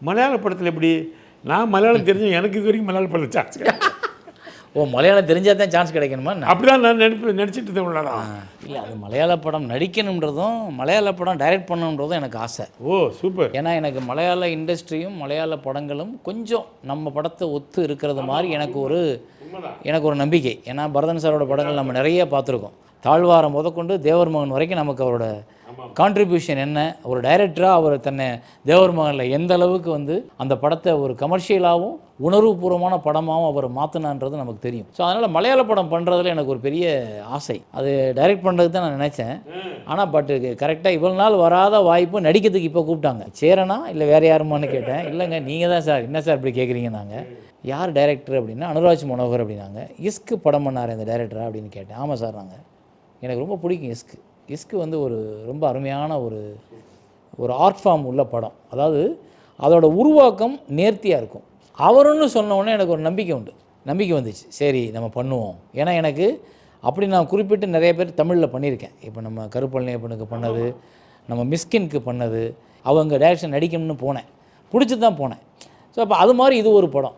மலையாள படத்தில் எப்படி? நான் மலையாளம் தெரிஞ்சு எனக்கு இது வரைக்கும் மலையாள படத்தில் சான்ஸ் கிடையாது. ஓ, மலையாளம் தெரிஞ்சால் தான் சான்ஸ் கிடைக்கணுமா? அப்படி தான் நான் நினச்சிட்டு இருந்தேன் உள்ளடா. இல்லை, அது மலையாள படம் நடிக்கணுன்றதும் மலையாள படம் டைரக்ட் பண்ணணுன்றதும் எனக்கு ஆசை. ஓ சூப்பர். ஏன்னா எனக்கு மலையாள இண்டஸ்ட்ரியும் மலையாள படங்களும் கொஞ்சம் நம்ம படத்தை ஒத்து இருக்கிறது மாதிரி எனக்கு ஒரு நம்பிக்கை. ஏன்னா பரதன் சாரோட படங்கள் நம்ம நிறைய பார்த்துருக்கோம். தாழ்வாரம் முதற்கொண்டு தேவர் மகன் வரைக்கும் நமக்கு அவரோட கான்ட்ரிபியூஷன் என்ன, ஒரு டைரக்டராக அவர் தன்னை தேவர் மகனில் எந்த அளவுக்கு அந்த படத்தை ஒரு கமர்ஷியலாகவும் உணர்வுபூர்வமான படமாகவும் அவர் மாற்றினான்றது நமக்கு தெரியும். ஸோ அதனால் மலையாள படம் பண்ணுறதுல எனக்கு ஒரு பெரிய ஆசை. அது டைரக்ட் பண்ணுறது தான் நான் நினச்சேன். ஆனால் கரெக்டாக இவ்வளோ நாள் வராத வாய்ப்பு நடிக்கிறதுக்கு இப்போ கூப்பிட்டாங்க. சேரனா இல்லை வேறு யாருமான்னு கேட்டேன். இல்லைங்க நீங்கள் தான் சார். என்ன சார் இப்படி கேட்குறீங்க? நாங்கள் யார் டைரக்டர் அப்படின்னா அனுராஜ் மனோகர் அப்படின்னாங்க. இஸ்க்கு படம் பண்ணார் இந்த டைரக்டரா அப்படின்னு கேட்டேன். ஆமாம் சார். நாங்கள் எனக்கு ரொம்ப பிடிக்கும் இஸ்க்கு ஒரு ரொம்ப அருமையான ஒரு ஆர்ட் ஃபார்ம் உள்ள படம். அதாவது அதோட உருவாக்கம் நேர்த்தியாக இருக்கும். அவருன்னு சொன்னோடனே எனக்கு ஒரு நம்பிக்கை வந்துச்சு. சரி நம்ம பண்ணுவோம். ஏன்னா எனக்கு அப்படி நான் குறிப்பிட்டு நிறைய பேர் தமிழில் பண்ணியிருக்கேன். இப்போ நம்ம கருப்பழனியப்பனுக்கு பண்ணது, நம்ம மிஸ்கின்க்கு பண்ணது, அவங்க டைரக்ஷன் நடிக்கணும்னு போனேன், பிடிச்சி தான் போனேன். ஸோ அப்போ அது மாதிரி இது ஒரு படம்.